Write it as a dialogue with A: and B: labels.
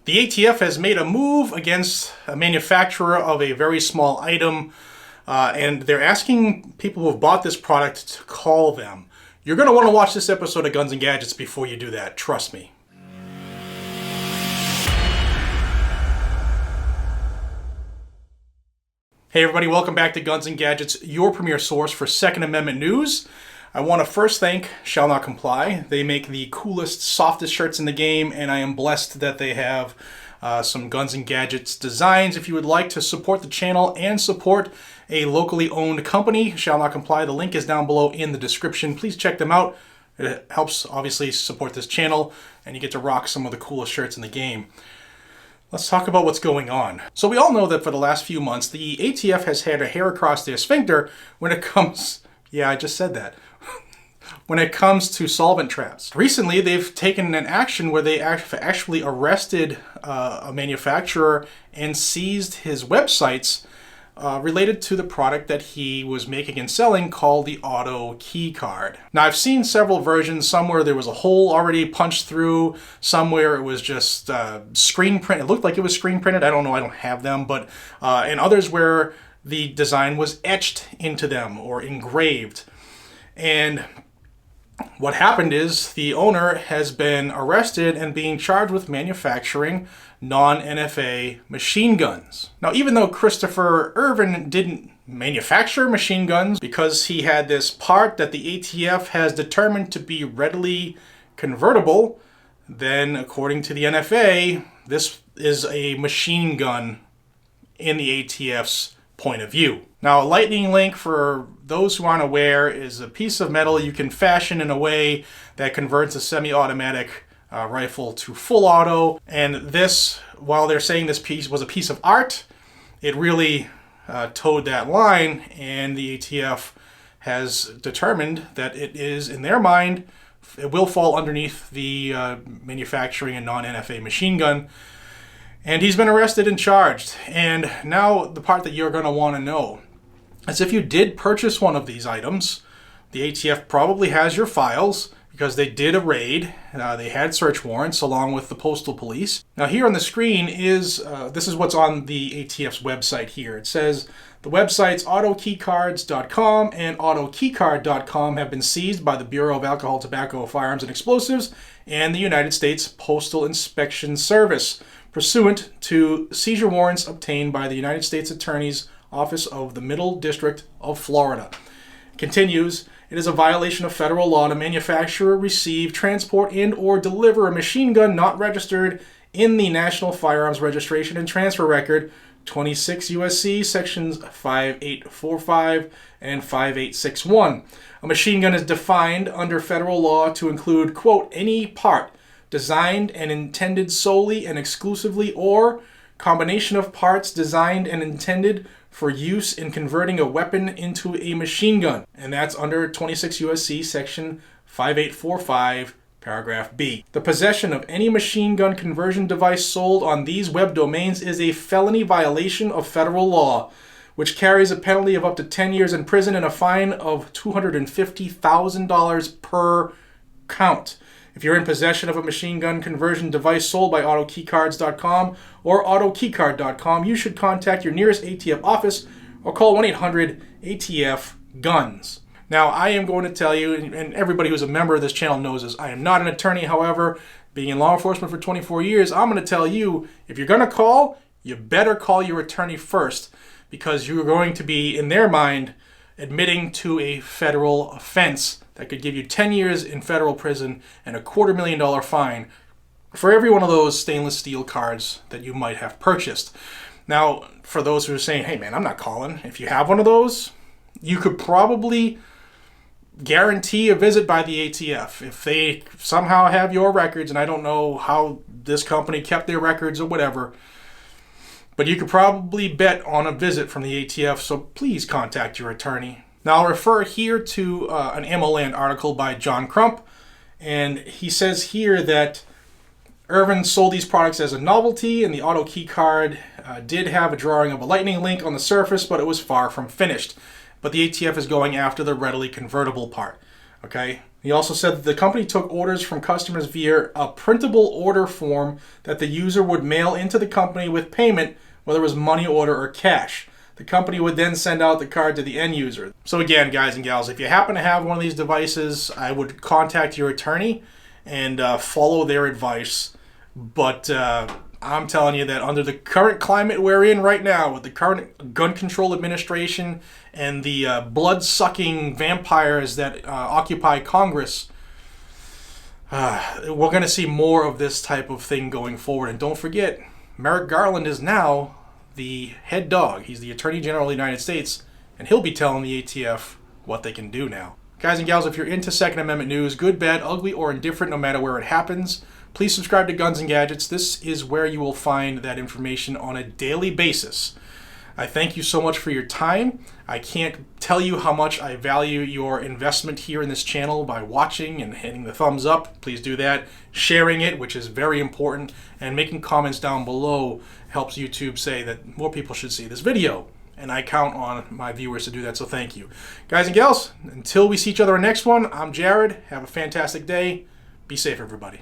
A: The ATF has made a move against a manufacturer of a very small item, and they're asking people who have bought this product to call them. You're going to want to watch this episode of Guns and Gadgets before you do that, trust me. Hey everybody, welcome back to Guns and Gadgets, your premier source for Second Amendment news. I want to first thank Shall Not Comply. They make the coolest, softest shirts in the game, and I am blessed that they have some Guns and Gadgets designs. If you would like to support the channel and support a locally owned company, Shall Not Comply, the link is down below in the description. Please check them out. It helps, obviously, support this channel, and you get to rock some of the coolest shirts in the game. Let's talk about what's going on. So we all know that for the last few months, the ATF has had a hair across their sphincter when it comes... Yeah, I just said that. When it comes to solvent traps. Recently, they've taken an action where they actually arrested a manufacturer and seized his websites related to the product that he was making and selling called the auto key card. Now, I've seen several versions, somewhere there was a hole already punched through, somewhere it was just screen print. It looked like it was screen printed. I don't know, I don't have them, but and others where the design was etched into them or engraved. And what happened is the owner has been arrested and being charged with manufacturing non-NFA machine guns. Now, even though Christopher Irvin didn't manufacture machine guns, because he had this part that the ATF has determined to be readily convertible, then according to the NFA, this is a machine gun in the ATF's point of view. Now, a lightning link, for those who aren't aware, is a piece of metal you can fashion in a way that converts a semi-automatic rifle to full auto. And this, while they're saying this piece was a piece of art, it really towed that line, and the ATF has determined that it is, in their mind, it will fall underneath the manufacturing a non-NFA machine gun. And he's been arrested and charged. And now the part that you're going to want to know is if you did purchase one of these items, the ATF probably has your files because they did a raid. They had search warrants along with the postal police. Now here on the screen is, this is what's on the ATF's website here. It says the websites autokeycards.com and autokeycard.com have been seized by the Bureau of Alcohol, Tobacco, Firearms, and Explosives and the United States Postal Inspection Service, pursuant to seizure warrants obtained by the United States Attorney's Office of the Middle District of Florida. It continues, it is a violation of federal law to manufacture, receive, transport, and or deliver a machine gun not registered in the National Firearms Registration and Transfer Record, 26 U.S.C. sections 5845 and 5861. A machine gun is defined under federal law to include, quote, any part designed and intended solely and exclusively or combination of parts designed and intended for use in converting a weapon into a machine gun. And that's under 26 U.S.C. section 5845, paragraph B. The possession of any machine gun conversion device sold on these web domains is a felony violation of federal law, which carries a penalty of up to 10 years in prison and a fine of $250,000 per count. If you're in possession of a machine gun conversion device sold by autokeycards.com or autokeycard.com, you should contact your nearest ATF office or call 1-800-ATF-GUNS. Now, I am going to tell you, and everybody who's a member of this channel knows this, I am not an attorney. However, being in law enforcement for 24 years, I'm going to tell you, if you're going to call, you better call your attorney first, because you're going to be, in their mind, admitting to a federal offense that could give you 10 years in federal prison and a $250,000 fine for every one of those stainless steel cards that you might have purchased. Now, for those who are saying, hey man, I'm not calling, if you have one of those, you could probably guarantee a visit by the ATF. If they somehow have your records, and I don't know how this company kept their records or whatever, but you could probably bet on a visit from the ATF, so please contact your attorney. Now, I'll refer here to an Ammoland article by John Crump, and he says here that Irvin sold these products as a novelty, and the auto key card did have a drawing of a lightning link on the surface, but it was far from finished. But the ATF is going after the readily convertible part. Okay? He also said that the company took orders from customers via a printable order form that the user would mail into the company with payment, whether it was money order or cash. The company would then send out the card to the end user. So again, guys and gals, if you happen to have one of these devices, I would contact your attorney and follow their advice. But I'm telling you that under the current climate we're in right now, with the current gun control administration and the blood-sucking vampires that occupy Congress, we're going to see more of this type of thing going forward. And don't forget, Merrick Garland is now the head dog. He's the Attorney General of the United States, and he'll be telling the ATF what they can do now. Guys and gals, if you're into Second Amendment news, good, bad, ugly, or indifferent, no matter where it happens, please subscribe to Guns and Gadgets. This is where you will find that information on a daily basis. I thank you so much for your time. I can't tell you how much I value your investment here in this channel by watching and hitting the thumbs up. Please do that. Sharing it, which is very important, and making comments down below helps YouTube say that more people should see this video. And I count on my viewers to do that, so thank you. Guys and gals, until we see each other in the next one, I'm Jared. Have a fantastic day. Be safe, everybody.